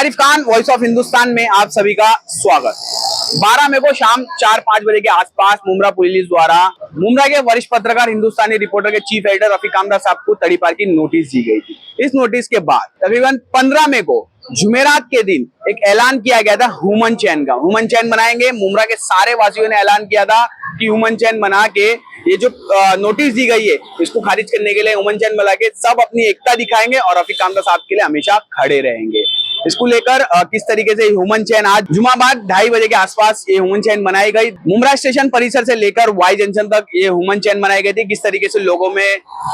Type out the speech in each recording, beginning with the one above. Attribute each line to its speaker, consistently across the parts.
Speaker 1: Arif Khan voice of Hindustan में आप सभी का स्वागत। 12 मई को शाम 4-5 बजे के आसपास मुमरा पुलिस द्वारा मुमरा के वरिष्ठ पत्रकार हिंदुस्तानी रिपोर्टर के चीफ एडिटर रफीक कामदार साहब को तड़ीपार की नोटिस दी गई थी। इस नोटिस के बाद तकरीबन 15 मई को जुमेरात के दिन एक ऐलान किया गया था ह्यूमन चैन का। ह्यूमन चैन बनाएंगे। मुमरा के सारे वासियों ने ऐलान किया था कि ह्यूमन चैन बना के ये जो नोटिस दी गई है इसको खारिज करने के लिए ह्यूमन चैन बना के सब अपनी एकता दिखाएंगे और रफीक कामदार साहब के लिए हमेशा खड़े रहेंगे। इसको लेकर किस तरीके से ह्यूमन चैन आज जुमा बाद 2:30 बजे के आसपास ये ह्यूमन चैन बनाई गई। मुमरा स्टेशन परिसर से लेकर वाई जंक्शन तक ये ह्यूमन चैन बनाई गई थी। किस तरीके से लोगों में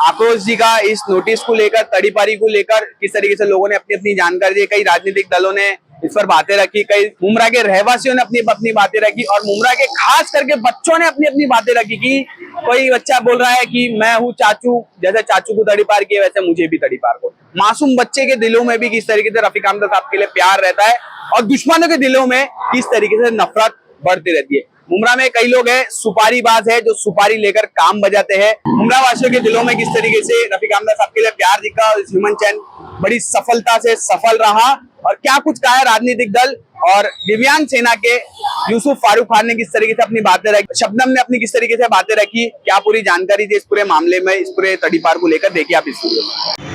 Speaker 1: आक्रोश दिखा इस नोटिस को लेकर, तड़ीपारी को लेकर, किस तरीके से लोगों ने अपनी अपनी जानकारी दी। कई राजनीतिक दलों ने इस पर बातें रखी, कई मुमरा के रहवासियों ने अपनी अपनी बातें रखी और मुमरा के खास करके बच्चों ने अपनी अपनी बातें रखी कि कोई बच्चा बोल रहा है कि मैं हूँ चाचू, जैसे चाचू को तड़ीपार किया वैसे मुझे भी तड़ीपार को। मासूम बच्चे के दिलों में भी किस तरीके से रफीक कामदार साहब के लिए प्यार रहता है और दुश्मनों के दिलों में किस तरीके से नफरत बढ़ती रहती है। मुमरा में कई लोग हैं सुपारीबाज है जो सुपारी लेकर काम बजाते हैं। मुमरा वासियों के दिलों में किस तरीके से रफीक कामदार साहब के लिए प्यार दिखा और ह्यूमन चैन बड़ी सफलता से सफल रहा और क्या कुछ कहा है राजनीतिक दल और दिव्यांग सेना के यूसुफ फारूक खान ने किस तरीके से अपनी बातें रखी, शबनम ने अपनी किस तरीके से बातें रखी, क्या पूरी जानकारी थी इस पूरे मामले में, इस पूरे तड़ीपार को लेकर देखिए आप इस वीडियो में।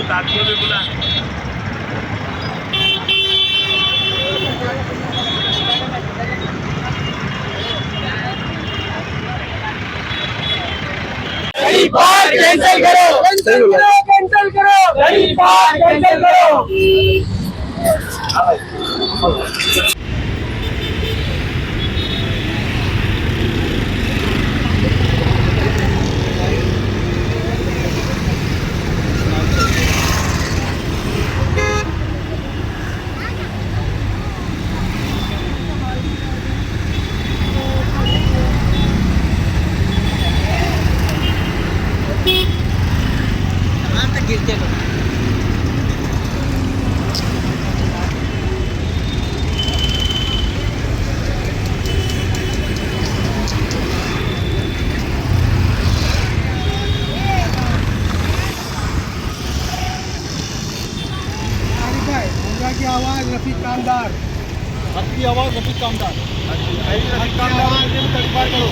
Speaker 2: साथियों में बुला
Speaker 1: तड़ीपार कैंसिल करो, कैंसिल करो, तड़ीपार कैंसिल करो।
Speaker 3: की आवाज रफीक कामदार,
Speaker 2: आपकी आवाज रफीक कामदार, रफीक कामदार तड़ीपार करो।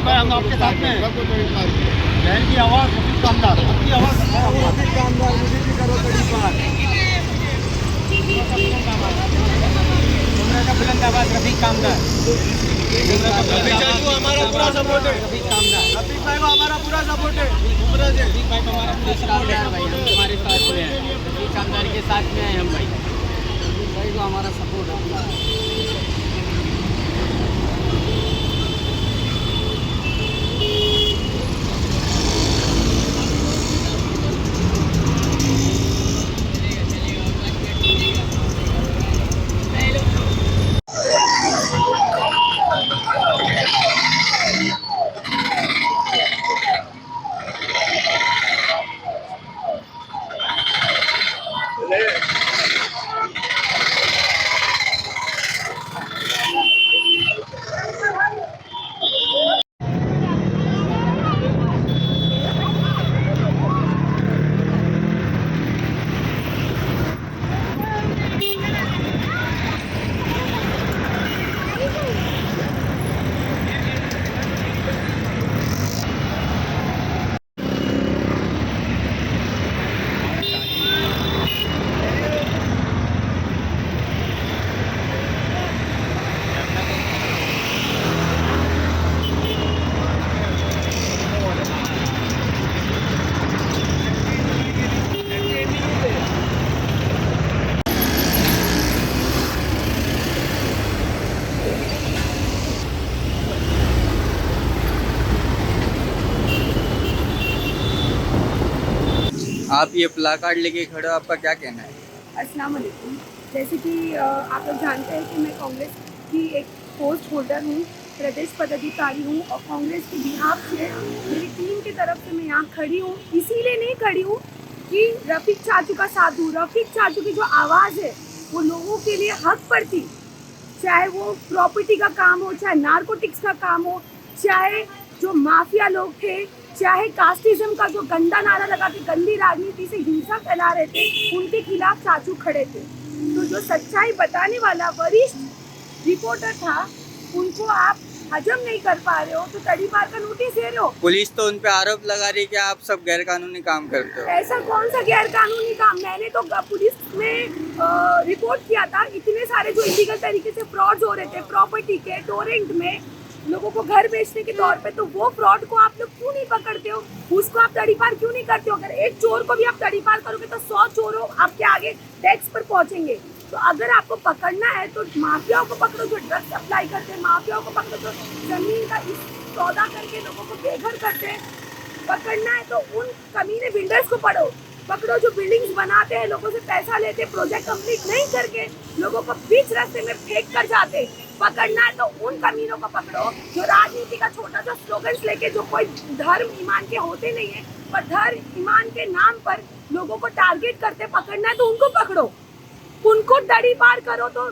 Speaker 2: भाई हम आपके साथ में बहन की आवाज रफीक कामदार, आपकी आवाज
Speaker 3: रफीक कामदार, मुझे भी करो तड़ीपार।
Speaker 4: मुमरा का बुलंद आवाज रफीक कामदार,
Speaker 2: हमारा पूरा सपोर्ट है।
Speaker 4: रफीक कामदार,
Speaker 2: रफीक भाई को हमारा पूरा सपोर्ट है।
Speaker 4: रफीक भाई को हमारा पूरा सपोर्ट है भाई, हम तुम्हारे साथ में हैं, रफीक कामदार के साथ में हैं हम भाई, रफीक भाई को हमारा सपोर्ट है।
Speaker 5: आप ये प्लाकार्ड लेके खड़े हो, आपका क्या कहना है?
Speaker 6: अस्सलाम वालेकुम।
Speaker 5: जैसे कि आप लोग जानते हैं कि मैं कांग्रेस की एक पोस्ट होल्डर हूँ, प्रदेश पदाधिकारी हूँ और कांग्रेस के बिहाफ से मेरी टीम की तरफ से मैं यहाँ खड़ी हूँ। इसीलिए नहीं खड़ी हूँ कि रफीक चाचू का साथ दूँ। रफीक चाचू की जो आवाज़ है वो लोगों के लिए हक पड़ती, चाहे वो प्रॉपर्टी का काम हो, चाहे नारकोटिक्स का काम हो, चाहे जो माफिया लोग थे, चाहे कास्टिज्म का जो गंदा नारा लगा के गंदी राजनीति से हिंसा फैला रहे थे, उनके खिलाफ चाचू खड़े थे। तो जो सच्चाई बताने वाला वरिष्ठ रिपोर्टर था, उनको आप हजम नहीं कर पा रहे हो तो तड़ीपार का नोटिस दे रहे हो।
Speaker 4: पुलिस तो उन पे आरोप लगा रही है कि आप सब गैर कानूनी काम करते हो।
Speaker 5: ऐसा कौन सा गैर कानूनी काम? मैंने तो पुलिस में रिपोर्ट किया था, इतने सारे जो इलीगल तरीके से फ्रॉड्स हो रहे थे प्रॉपर्टी के, टोरेंट में लोगों को घर बेचने के तौर पे, तो वो फ्रॉड को आप लोग क्यों नहीं पकड़ते हो? उसको आप तड़ीपार क्यों नहीं करते हो? अगर एक चोर को भी आप तड़ीपार करोगे तो 100 चोरों आपके आगे टैक्स पर पहुंचेंगे। तो अगर आपको पकड़ना है तो माफियाओं को पकड़ो जो ड्रग्स सप्लाई करते हैं, माफियाओं को पकड़ो जो जमीन का इस सौदा करके लोगों को बेघर करते हैं। पकड़ना है तो उन कमीने बिल्डर्स को पकड़ो जो बिल्डिंग्स बनाते हैं, लोगों से पैसा लेते, प्रोजेक्ट कंप्लीट नहीं करके लोगों को बीच रास्ते में फेंक कर जाते। पकड़ना है तो उन कमीनों को पकड़ो जो राजनीति का छोटा सा स्लोगन्स लेके, जो कोई धर्म ईमान के होते नहीं है पर धर्म ईमान के नाम पर लोगों को टारगेट करते। पकड़ना है तो उनको पकड़ो, उनको तड़ीपार करो। तो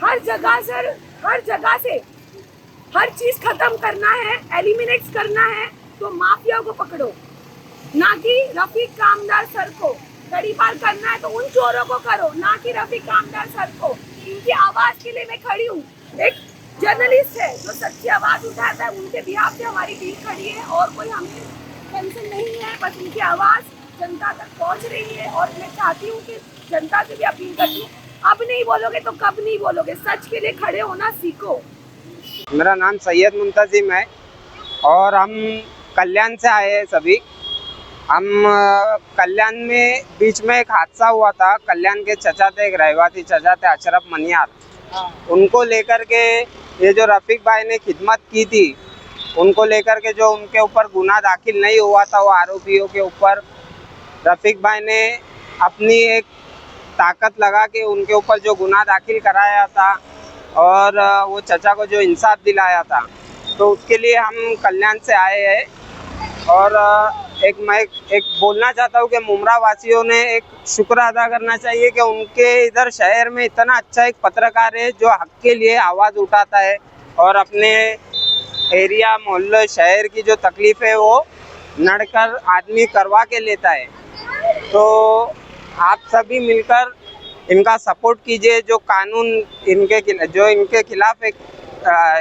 Speaker 5: हर जगह से हर चीज खत्म करना है, एलिमिनेट करना है तो माफिया को पकड़ो, ना कि रफीक कामदार सर को। तड़ीपार करना है तो उन चोरों को करो, ना कि रफीक कामदार सर को। इनकी आवाज के लिए मैं खड़ी हूँ। एक जर्नलिस्ट है जो सच्ची आवाज उठाता है, उनके बिहाफ से हमारी टीम खड़ी है और कोई हमें टेंशन नहीं है। बस उनकी आवाज जनता तक पहुँच रही है और मैं चाहती हूँ कि जनता से भी अपील करती हूँ, अब नहीं बोलोगे तो कब नहीं बोलोगे? सच के लिए खड़े होना सीखो।
Speaker 6: मेरा नाम सैयद मुंतजिम है और हम कल्याण से आए हैं सभी। हम कल्याण में बीच में एक हादसा हुआ था। कल्याण के चचा थे, एक रहवासी चचा थे अशरफ मनियार, उनको लेकर के ये जो रफीक भाई ने खिदमत की थी, उनको लेकर के जो उनके ऊपर गुनाह दाखिल नहीं हुआ था, वो आरोपियों के ऊपर रफीक भाई ने अपनी एक ताकत लगा के उनके ऊपर जो गुनाह दाखिल कराया था और वो चचा को जो इंसाफ दिलाया था, तो उसके लिए हम कल्याण से आए हैं। और मैं बोलना चाहता हूँ कि मुमरा वासियों ने एक शुक्र अदा करना चाहिए कि उनके इधर शहर में इतना अच्छा एक पत्रकार है जो हक के लिए आवाज़ उठाता है और अपने एरिया, मोहल्ले, शहर की जो तकलीफ है वो लड़कर आदमी करवा के लेता है। तो आप सभी मिलकर इनका सपोर्ट कीजिए। जो कानून इनके खिलाफ एक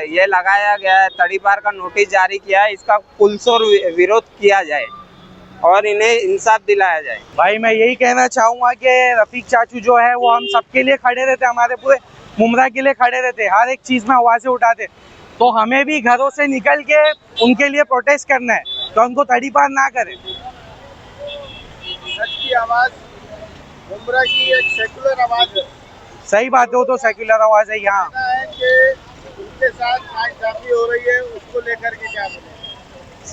Speaker 6: ये लगाया गया है, तड़ीपार का नोटिस जारी किया है, इसका पुरजोर विरोध किया जाए और इन्हें इंसाफ दिलाया जाए।
Speaker 3: भाई मैं यही कहना चाहूँगा कि रफीक चाचू जो है वो हम सबके लिए खड़े रहते, हमारे पूरे मुमरा के लिए खड़े रहते, हर एक चीज़ में आवाज़ें उठाते। तो हमें भी घरों से निकल के उनके लिए प्रोटेस्ट करना है, तो उनको तड़ीपार ना करें।
Speaker 2: सच की आवाज मुमरा की एक सेकुलर आवाज है।
Speaker 3: सही बात है, वो तो सेक्युलर आवाज़ है। यहाँ
Speaker 2: है कि उनके साथ नाइंसाफी हो रही है, उसको लेकर के क्या बोले?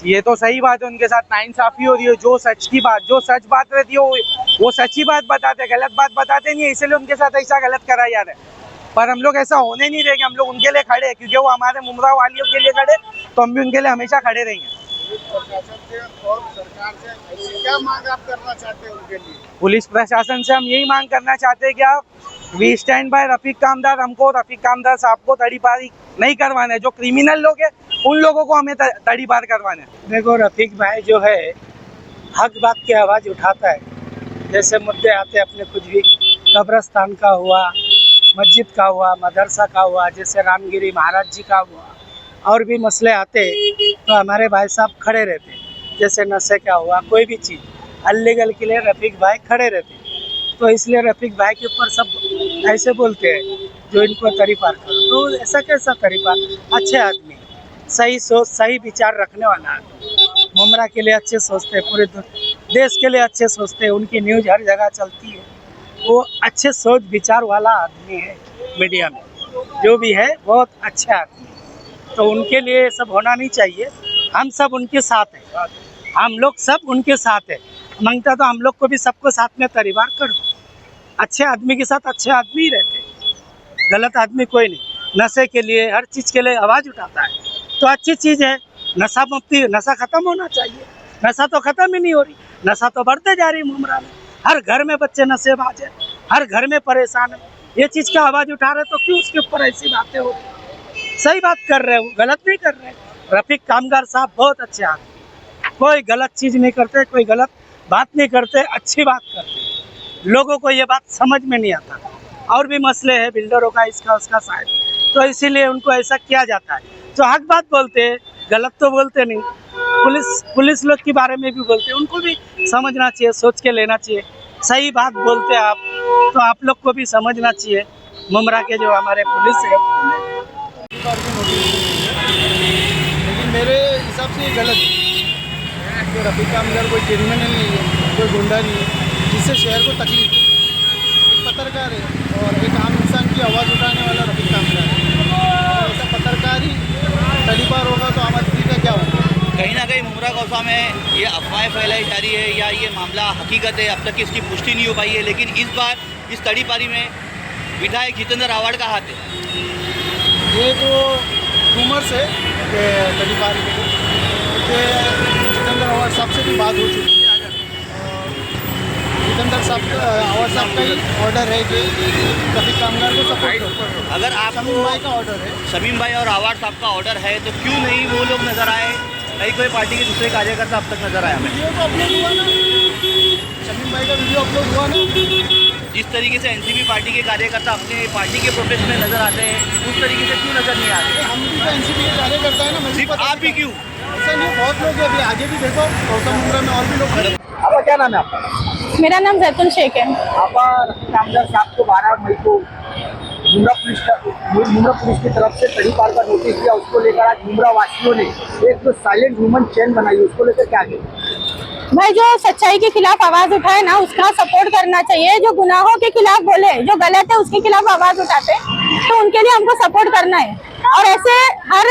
Speaker 3: ये तो सही बात है, उनके साथ नाइंसाफी हो रही है। जो सच की बात, जो सच बात रहती है वो सच्ची बात बताते, गलत बात बताते नहीं है, इसलिए उनके साथ ऐसा गलत करा जा रहा है। पर हम लोग ऐसा होने नहीं देंगे, हम लोग उनके लिए खड़े हैं क्योंकि वो हमारे मुमरा वालियों के लिए खड़े, तो हम भी उनके लिए हमेशा खड़े रहेंगे।
Speaker 2: प्रशासन से और सरकार से क्या मांग आप करना चाहते हैं उनके लिए?
Speaker 3: पुलिस प्रशासन से हम यही मांग करना चाहते हैं कि आप वी स्टैंड बाय रफीक कामदार, हमको रफीक कामदार साहब को तड़ीपार नहीं करवाना है। जो क्रिमिनल लोग हैं उन लोगों को हमें तड़ीपार करवाना है।
Speaker 7: देखो रफीक भाई जो है हक बात की आवाज़ उठाता है। जैसे मुद्दे आते अपने कुछ भी, कब्रस्तान का हुआ, मस्जिद का हुआ, मदरसा का हुआ, जैसे रामगिरी महाराज जी का हुआ, और भी मसले आते तो हमारे भाई साहब खड़े रहते। जैसे नशे का हुआ, कोई भी चीज़ अनलीगल के लिए रफीक भाई खड़े रहते। तो इसलिए रफीक भाई के ऊपर सब ऐसे बोलते हैं जो इनको तड़ीपार करो। तो ऐसा कैसा तड़ीपार? अच्छे आदमी, सही सोच, सही विचार रखने वाला आदमी, मुमरा के लिए अच्छे सोचते हैं, पूरे देश के लिए अच्छे सोचते हैं, उनकी न्यूज़ हर जगह चलती है। वो अच्छे सोच विचार वाला आदमी है, मीडिया में जो भी है बहुत अच्छा आदमी है। तो उनके लिए सब होना नहीं चाहिए। हम सब उनके साथ हैं, हम लोग सब उनके साथ हैं। मांगता तो हम लोग को भी सबको साथ में तड़ीपार करो। अच्छे आदमी के साथ अच्छे आदमी ही रहते हैं, गलत आदमी कोई नहीं। नशे के लिए हर चीज़ के लिए आवाज़ उठाता है तो अच्छी चीज़ है। नशा मुक्ति, नशा खत्म होना चाहिए। नशा तो खत्म ही नहीं हो रही, नशा तो बढ़ते जा रही मुमरा में। हर घर में बच्चे नशेबाज है, हर घर में परेशान है। ये चीज़ का आवाज़ उठा रहे तो क्यों उसके ऊपर ऐसी बातें हो रही? सही बात कर रहे हो, गलत नहीं कर रहे। रफीक कामगार साहब बहुत अच्छे आदमी, कोई गलत चीज़ नहीं करते, कोई गलत बात नहीं करते, अच्छी बात करते। लोगों को ये बात समझ में नहीं आता। और भी मसले हैं बिल्डरों का, इसका उसका शायद, तो इसीलिए उनको ऐसा किया जाता है। तो हक बात बोलते हैं, गलत तो बोलते नहीं। पुलिस लोग के बारे में भी बोलते हैं, उनको भी समझना चाहिए, सोच के लेना चाहिए। सही बात बोलते हैं आप, तो आप लोग को भी समझना चाहिए। मुमरा के जो हमारे पुलिस है,
Speaker 2: लेकिन मेरे हिसाब से ये गलत है कि रफीक कामगार कोई क्रिमिनल नहीं है, कोई गुंडा नहीं है जिससे शहर को तकलीफ है। एक पत्रकार है और एक आम इंसान की आवाज़ उठाने वाला रफीक कामगार है। ऐसा पत्रकार ही तड़ीपार होगा तो आम आदमी का क्या होगा?
Speaker 8: कहीं ना कहीं मुमरा गौसा में ये अफवाहें फैलाई जा रही है या ये मामला हकीकत है, अब तक इसकी पुष्टि नहीं हो पाई है। लेकिन इस बार इस तड़ीपारी में विधायक जितेंद्र आवाड़ का हाथ है।
Speaker 2: ये तो रूमर्स है कि तड़ीपार के जितेंद्र आवाड़ साहब से भी बात हो चुकी है। जितेंद्र आवाड़ साहब का ही ऑर्डर है कि रफीक कामगार को सपोर्ट करो।
Speaker 8: अगर आप
Speaker 2: शमीम भाई का ऑर्डर है,
Speaker 8: शमीम भाई और आवाड़ साहब का ऑर्डर है तो क्यों नहीं वो लोग नजर आए? कहीं कोई पार्टी के दूसरे कार्यकर्ता अब तक नजर आया हमें?
Speaker 2: वीडियो तो अपलोड हुआ ना, शमीम भाई का वीडियो अपलोड हुआ ना।
Speaker 8: जिस तरीके से एनसीपी पार्टी के कार्यकर्ता अपने पार्टी के प्रोटेस्ट में नजर आते हैं, उस तरीके से क्यों नजर नहीं आ रहे?
Speaker 2: हम भी तो एनसीपी के कार्यकर्ता है ना, मुझे
Speaker 8: सिर्फ
Speaker 2: पता
Speaker 8: आप ही क्यों?
Speaker 2: ऐसा नहीं, बहुत लोग हैं। अभी आगे भी देखो, गौतम मुमरा में और भी लोग खड़े।
Speaker 1: आपका क्या नाम है आपका?
Speaker 5: मेरा नाम जैतुल शेख है।
Speaker 1: आप रफीक कामगार साहब को 12 मई को मुमरा पुलिस की तरफ से तड़ीपार का नोटिस दिया, उसको लेकर आज मुमरा वासियों ने एक जो साइलेंट ह्यूमन चेन बनाई, उसको लेकर क्या कहें?
Speaker 5: भाई जो सच्चाई के खिलाफ आवाज उठाए ना, उसका सपोर्ट करना चाहिए। जो गुनाहों के खिलाफ बोले, जो गलत है उसके खिलाफ आवाज उठाते, तो उनके लिए हमको सपोर्ट करना है। और ऐसे हर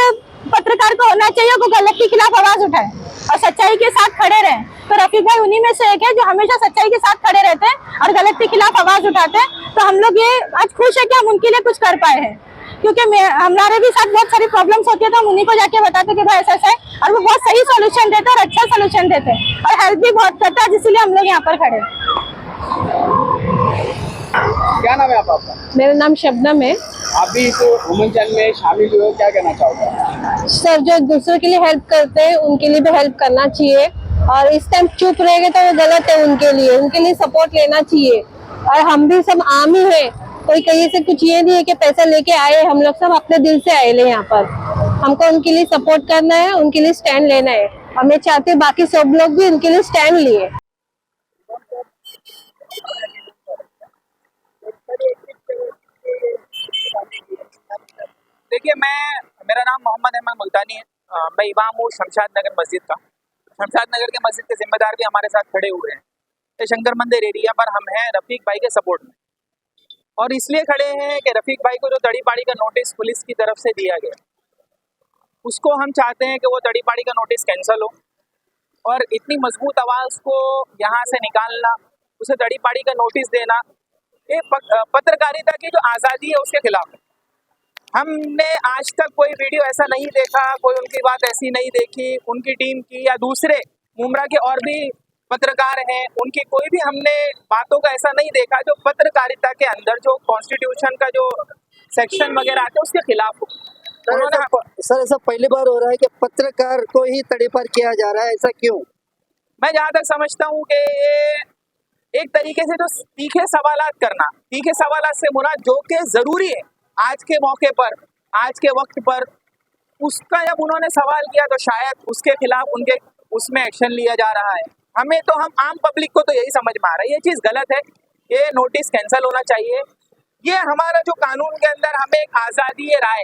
Speaker 5: पत्रकार को होना चाहिए वो गलत के खिलाफ आवाज उठाए और सच्चाई के साथ खड़े रहे। तो रफीक भाई उन्हीं में से एक है जो हमेशा सच्चाई के साथ खड़े रहते हैं और गलत के खिलाफ आवाज उठाते हैं। तो हम लोग ये आज खुश है कि हम उनके लिए कुछ कर पाए हैं, क्योंकि हमारे भी साथ बहुत सारी प्रॉब्लम्स होती है तो हम उन्हीं को जाके बताते कि भाई ऐसा है, और वो बहुत सही सॉल्यूशन देते और अच्छा सॉल्यूशन देते और हेल्प भी बहुत करता है, इसीलिए हम लोग यहाँ पर खड़े।
Speaker 1: क्या नाम है आपका?
Speaker 5: मेरा नाम शबनम है।
Speaker 1: आप भी इस ह्यूमन चैन में शामिल हुए हो, क्या कहना चाहोगे?
Speaker 5: सर, जो दूसरों के लिए हेल्प करते हैं उनके लिए भी हेल्प करना चाहिए, और इस टाइम चुप रहेंगे तो वो गलत है। उनके लिए सपोर्ट लेना चाहिए। और हम भी सब आम ही है, कोई कहीं से कुछ ये नहीं है कि पैसा लेके आए, हम लोग सब अपने दिल से आए यहाँ पर। हमको उनके लिए सपोर्ट करना है, उनके लिए स्टैंड लेना है। और मैं चाहती हूँ बाकी सब लोग भी उनके लिए स्टैंड लिए।
Speaker 1: देखिए, मेरा नाम मोहम्मद अहमद मुल्तानी है। मैं इमाम हूँ शमशाद नगर मस्जिद का। शमशाद नगर के मस्जिद के जिम्मेदार भी हमारे साथ खड़े हुए हैं। ये शंकर मंदिर एरिया पर हम हैं रफीक भाई के सपोर्ट में, और इसलिए खड़े हैं कि रफीक भाई को जो तड़ीपारी का नोटिस पुलिस की तरफ से दिया गया, उसको हम चाहते हैं कि वो तड़ीपारी का नोटिस कैंसिल हो, और इतनी मजबूत आवाज़ को यहाँ से निकालना, उसे तड़ीपारी का नोटिस देना, ये पत्रकारिता की जो आज़ादी है उसके खिलाफ है। हमने आज तक कोई वीडियो ऐसा नहीं देखा, कोई उनकी बात ऐसी नहीं देखी, उनकी टीम की या दूसरे मुमरा के और भी पत्रकार हैं उनकी कोई भी हमने बातों का ऐसा नहीं देखा जो पत्रकारिता के अंदर जो कॉन्स्टिट्यूशन का जो सेक्शन वगैरह आते हैं उसके खिलाफ हो।
Speaker 9: सर, ऐसा पहली बार हो रहा है कि पत्रकार को ही तड़ीपार किया जा रहा है, ऐसा क्यों?
Speaker 1: मैं जहाँ तक समझता हूँ कि ये एक तरीके से जो तीखे सवालात करना, तीखे सवालात से मुराद जो कि ज़रूरी है आज के मौके पर, आज के वक्त पर, उसका जब उन्होंने सवाल किया तो शायद उसके खिलाफ उनके उसमें एक्शन लिया जा रहा है। हमें तो, हम आम पब्लिक को तो यही समझ में आ रहा है ये चीज़ गलत है, ये नोटिस कैंसिल होना चाहिए। ये हमारा जो कानून के अंदर हमें एक आज़ादी राय,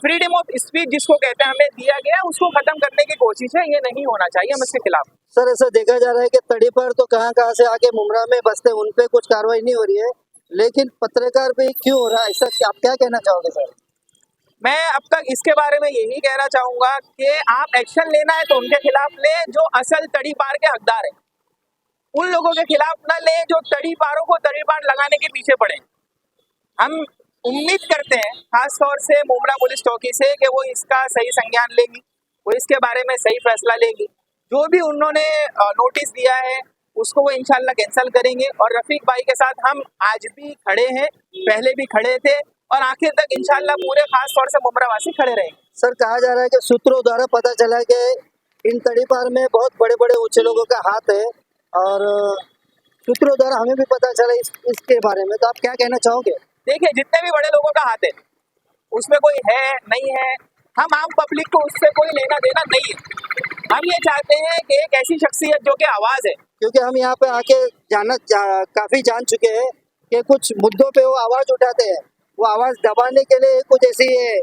Speaker 1: फ्रीडम ऑफ स्पीच जिसको कहते हैं, हमें दिया गया, उसको खत्म करने की कोशिश है। ये नहीं होना चाहिए, हम इसके खिलाफ।
Speaker 9: सर, ऐसा देखा जा रहा है कि तड़ीपार तो कहाँ से आके मुमरा में बसते, उन पे कुछ कार्रवाई नहीं हो रही है, लेकिन पत्रकार पे क्यों हो रहा है ऐसा? आप क्या कहना चाहोगे सर?
Speaker 1: मैं अब तक इसके बारे में यही कहना चाहूँगा कि आप एक्शन लेना है तो उनके खिलाफ ले जो असल तड़ीपार के हकदार हैं। उन लोगों के खिलाफ न ले जो तड़ीपारों को तड़ीपार लगाने के पीछे पड़े। हम उम्मीद करते हैं खास तौर से मुमरा पुलिस चौकी से कि वो इसका सही संज्ञान लेंगी, वो इसके बारे में सही फैसला लेंगी। जो भी उन्होंने नोटिस दिया है उसको वो इंशाल्लाह कैंसिल करेंगे। और रफीक भाई के साथ हम आज भी खड़े हैं, पहले भी खड़े थे और आखिर तक इंशाल्लाह पूरे खास तौर से मुमरावासी खड़े रहेंगे।
Speaker 9: सर, कहा जा रहा है कि सूत्रों द्वारा पता चला कि इन तड़ीपार में बहुत बड़े बड़े ऊंचे लोगों का हाथ है और सूत्रों द्वारा हमें भी पता चला इसके बारे में, तो आप क्या कहना चाहोगे?
Speaker 1: देखिए, जितने भी बड़े लोगों का हाथ है उसमें कोई है नहीं है, हम आम पब्लिक को उससे कोई लेना देना नहीं है। हम ये चाहते हैं कि एक ऐसी शख्सियत जो कि आवाज़ है,
Speaker 9: क्योंकि हम यहाँ पे आके काफी जान चुके हैं कि कुछ मुद्दों पे वो आवाज उठाते हैं, वो आवाज दबाने के लिए कुछ ऐसी है।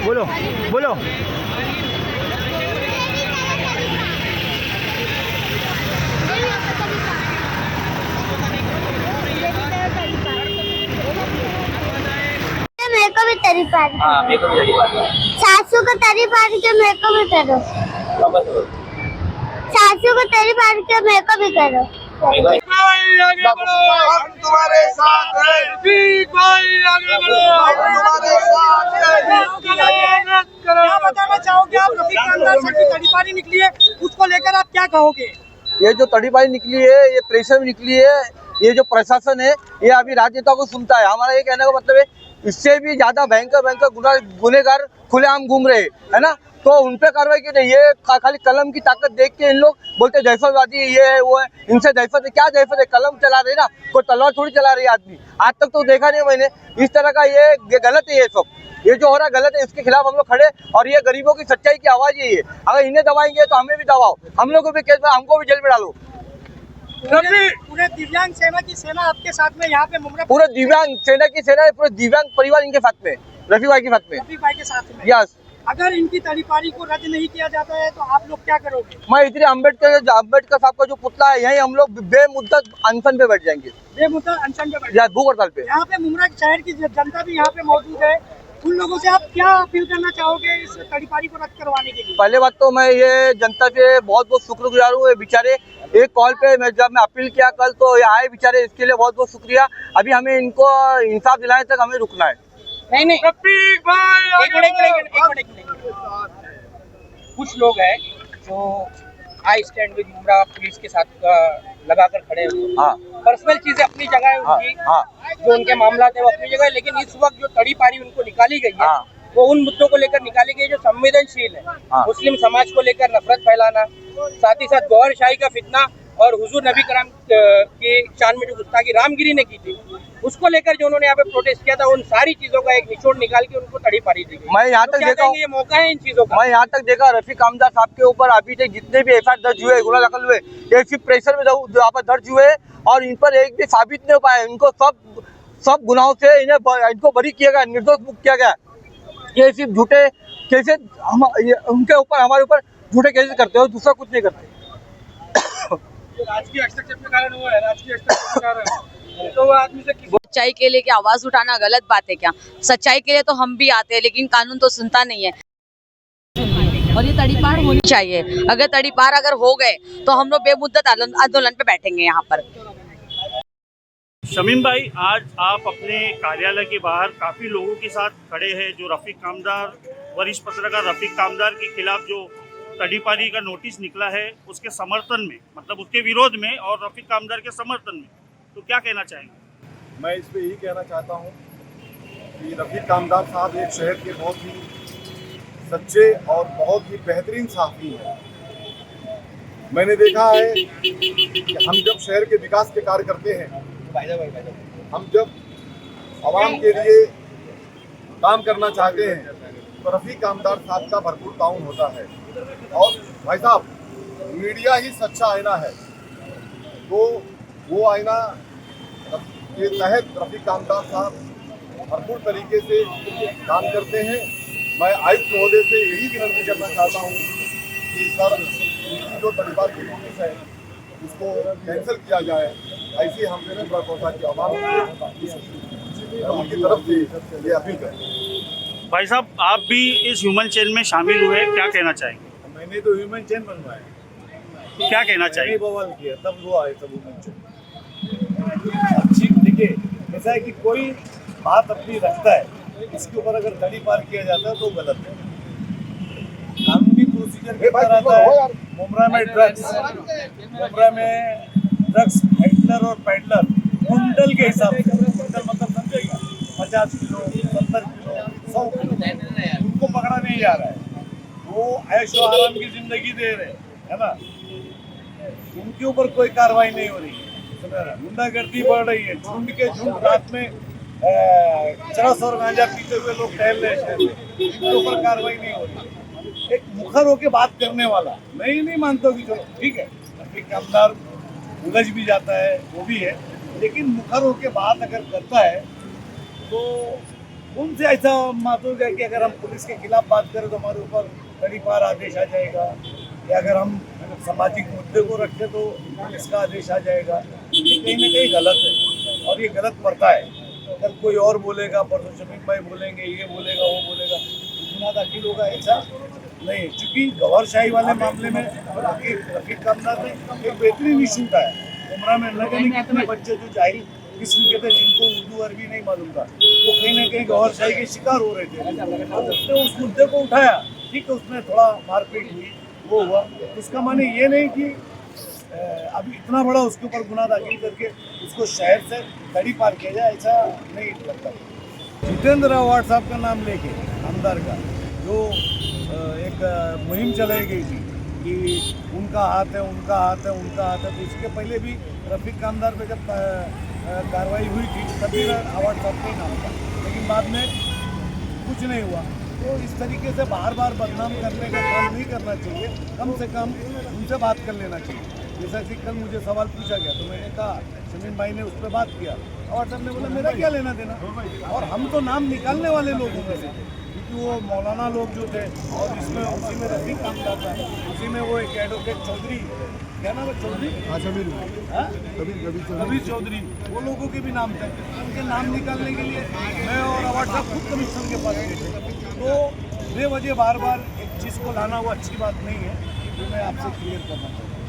Speaker 1: बोलो बोलो।
Speaker 10: मेरे को भी तड़ीपार,
Speaker 1: मेरे को भी तड़ीपार,
Speaker 10: सासू को तड़ीपार के मेरे को भी करो, सासू को तड़ीपार के मेरे को भी करो।
Speaker 2: हम तुम्हारे साथ हैं, आगे बढ़ो, हम तुम्हारे साथ हैं।
Speaker 3: क्या बताना चाहोगे आप? रफीक के अंदर से जो तड़ीपारी निकली है उसको लेकर आप क्या कहोगे?
Speaker 11: ये जो तड़ीपारी निकली है, ये प्रेशर निकली है, ये जो प्रशासन है ये अभी राजनेताओं को सुनता है। हमारा ये कहने का मतलब है इससे भी ज्यादा भयंकर गुनहगार खुलेआम घूम रहे है ना, तो उन पे कार्रवाई क्यों नहीं? ये खाली कलम की ताकत देख के इन लोग बोलते दहशतवादी ये है वो है, इनसे दहशत है। क्या दहशत है? कलम चला रहे ना, कोई तलवार थोड़ी चला रही है आदमी। आज तक तो देखा नहीं मैंने इस तरह का। ये गलत है, ये सब ये जो हो रहा है गलत है, इसके खिलाफ हम लोग खड़े। और ये गरीबों की सच्चाई की आवाज यही है। अगर इन्हें दबाएंगे तो हमें भी दबाओ, हम लोग को भी केस में, हमको भी जेल में डालो।
Speaker 3: पूरे दिव्यांग सेना की सेना आपके साथ में यहाँ पे मुमरा,
Speaker 11: पूरे दिव्यांग सेना की सेना, पूरे दिव्यांग परिवार इनके साथ में, रफीक भाई के साथ में,
Speaker 3: रफीक भाई के साथ में।
Speaker 11: यस।
Speaker 3: अगर इनकी तड़ीपारी को रद्द नहीं किया जाता है तो आप लोग क्या करोगे?
Speaker 11: मैं इतने अम्बेडकर साहब का जो पुतला है यही हम लोग बेमुद्दत अनशन पे बैठ जाएंगे,
Speaker 3: बेमुद्दत अनशन पे बैठ,
Speaker 11: भूख हड़ताल पे।
Speaker 3: यहाँ पे मुमरा शहर की जनता भी यहाँ पे मौजूद है, उन लोगों से आप क्या अपील करना चाहोगे इस तड़ीपारी को रद्द करवाने के लिए?
Speaker 11: पहले बात तो मैं ये जनता से बहुत बहुत शुक्रगुजार हूँ। बेचारे एक कॉल पे जब मैं अपील किया कल तो ये आए बेचारे, इसके लिए बहुत बहुत शुक्रिया। अभी हमें इनको इंसाफ दिलाने तक हमें रुकना है।
Speaker 3: नहीं एक मिनट। कुछ लोग हैं जो I stand with Mumbra police के साथ लगाकर खड़े हुए।
Speaker 11: हाँ,
Speaker 3: पर्सनल चीजें अपनी जगह है उनकी,
Speaker 11: हाँ,
Speaker 3: जो उनके मामला थे वो अपनी जगह है, लेकिन इस वक्त जो तड़ीपारी उनको निकाली गई है,
Speaker 11: हाँ,
Speaker 3: वो उन मुद्दों को लेकर निकाली गई जो संवेदनशील है।
Speaker 11: हाँ,
Speaker 3: मुस्लिम समाज को लेकर नफरत फैलाना, साथ ही साथ गौहरशाही का फितना और हुजूर नबी करम की शान में जो गुस्ताखी रामगिरी ने की थी उसको लेकर जो उन्होंने यहाँ पे प्रोटेस्ट किया था, उन सारी चीजों का एक निचोड़ निकाल के उनको तड़ीपारी दी गई।
Speaker 11: मैं यहाँ तक देखा,
Speaker 3: ये मौका है इन चीजों का।
Speaker 11: मैं यहाँ तक देखा रफीक कामदार साहब के ऊपर अभी तक जितने भी एफआईआर दर्ज हुए, गुना दाखिल हुए, ये सिर्फ प्रेशर में यहाँ पर दर्ज हुए और इन पर एक भी साबित नहीं हो पाया। इनको सब गुनाहों से इनको बरी किया गया, निर्दोष मुक्त किया गया। ये सिर्फ झूठे केसेस उनके ऊपर, हमारे ऊपर झूठे केसेस करते हो, दूसरा कुछ नहीं करते।
Speaker 3: राजकीय हस्तक्षेप के कारण हुआ है, राजकीय हस्तक्षेप के कारण तो वो आदमी से
Speaker 12: सच्चाई के लिए क्या आवाज उठाना गलत बात है क्या? सच्चाई के लिए तो हम भी आते हैं, लेकिन कानून तो सुनता नहीं है और ये तड़ीपार होनी चाहिए। अगर तड़ीपार अगर हो गए तो हम लोग बेमुद्दत आंदोलन पे बैठेंगे यहाँ पर।
Speaker 13: शमीम भाई, आज आप अपने कार्यालय के बाहर काफ़ी लोगों के साथ खड़े हैं जो रफीक कामदार, वरिष्ठ पत्रकार रफीक कामदार के खिलाफ जो तड़ीपारी का नोटिस निकला है उसके समर्थन में, मतलब उसके विरोध में और रफीक कामदार के समर्थन में, तो क्या कहना चाहेंगे?
Speaker 2: मैं इस पे यही कहना चाहता हूँ कि रफीक कामदार साहब एक शहर के बहुत ही सच्चे और बहुत ही बेहतरीन सहाफ़ी हैं। मैंने देखा है कि हम जब शहर के विकास के कार्य करते हैं, हम जब आवाम के लिए काम करना चाहते हैं तो रफीक कामदार साहब का भरपूर ताउन होता है। और भाई साहब, मीडिया ही सच्चा आईना है, तो वो आईना
Speaker 14: के तहत रफीक कामदार साहब भरपूर तरीके से काम करते हैं। मैं आयुक्त महोदय से यही विनती करना चाहता हूँ कि सर उनकी जो तड़ीपार की नोटिस है उसको कैंसिल किया जाए। ऐसी हम पहुँचा के आवाम उनकी तरफ से ये अपील करें।
Speaker 13: भाई साहब, आप भी इस ह्यूमन चेन में शामिल हुए, क्या कहना चाहेंगे?
Speaker 2: मैंने तो ह्यूमन चेन बनवाया,
Speaker 13: क्या कहना चाहिए?
Speaker 2: बवाल किया तब वो आए सब ह्यूमन चेन। अच्छी देखिए, ऐसा है कि कोई बात अपनी रखता है, इसके ऊपर अगर तड़ी पार किया जाता है तो गलत है। कानूनी प्रोसीजर के तहत आता है। मुमरा में ड्रग्स हैंडलर और पैडलर कुंटल के हिसाब से, कुंटल मतलब समझेगा 50 किलो 70 किलो 100 किलो, उनको पकड़ा नहीं जा रहा है। वो ऐशो आराम की जिंदगी दे रहे हैं, है ना। उनके ऊपर कोई कार्रवाई नहीं हो रही है, गुंडागर्दी बढ़ रही है। झुंड के झुंड रात में चरस और गांजा पीते हुए लोग टहल रहे हैं, इनके ऊपर कार्रवाई नहीं हो रही है। एक मुखर होके बात करने वाला, मैं ही नहीं मानता कि चलो ठीक है रफीक कामदार उलझ भी जाता है, वो भी है, लेकिन मुखर होके बात अगर करता है तो उनसे ऐसा महसूस है कि अगर हम पुलिस के खिलाफ बात करें तो हमारे ऊपर तड़ी पार आदेश आ जाएगा, या अगर हम सामाजिक मुद्दे को रखें तो पुलिस का आदेश आ जाएगा। ये कहीं ना कहीं गलत है और ये गलत पड़ता है। अगर कोई और बोलेगा, परसों शमीम भाई बोलेंगे, ये बोलेगा, वो बोलेगा, गुनाह दाखिल होगा, ऐसा नहीं। चूँकि गौरशाही वाले मामले में रफीक कामदार ने एक बेहतरीन इशू उठाया। उमरा में न जाने कितने बच्चे जो जाहिल किस्म के थे, जिनको उर्दू अरबी नहीं मालूम था, वो कहीं ना कहीं गौरशाही के शिकार हो रहे थे। उसने उस मुद्दे को उठाया, ठीक है, उसमें थोड़ा मारपीट हुई, वो हुआ। उसका माने ये नहीं कि अभी इतना बड़ा उसके ऊपर गुनाह दाखिल करके उसको शहर से तड़ी पार किया जाए, ऐसा नहीं लगता। जितेंद्र अवार्ड साहब का नाम लेके आमदार का जो एक मुहिम चलाई गई थी कि उनका हाथ है, उनका हाथ है, उनका हाथ है, तो इसके पहले भी रफीक कामदार पे जब कार्रवाई हुई थी तभी अवार्ड साहब का ही नाम था, लेकिन बाद में कुछ नहीं हुआ। तो इस तरीके से बार बार बदनाम करने का काम नहीं करना चाहिए, कम से कम उनसे बात कर लेना चाहिए। जैसा कि कल मुझे सवाल पूछा गया तो मैंने कहा, शमीम भाई ने उस पर बात किया, अवार्ड साहब ने बोला मेरा क्या लेना देना, और हम तो नाम निकालने वाले लोगों में से, क्योंकि वो मौलाना लोग जो थे, और इसमें उसी में रफीक कामदार था, उसी में वो एक एडवोकेट चौधरी, क्या नाम है चौधरी, कबीर चौधरी, वो लोगों के भी नाम थे। उनके नाम निकालने के लिए मैं और अवार्ड साहब खुद कमिश्नर के पास गए थे। तो बेवजह बार बार एक चीज़ को लाना वो अच्छी बात नहीं है, जो मैं आपसे क्लियर करना चाहता हूँ।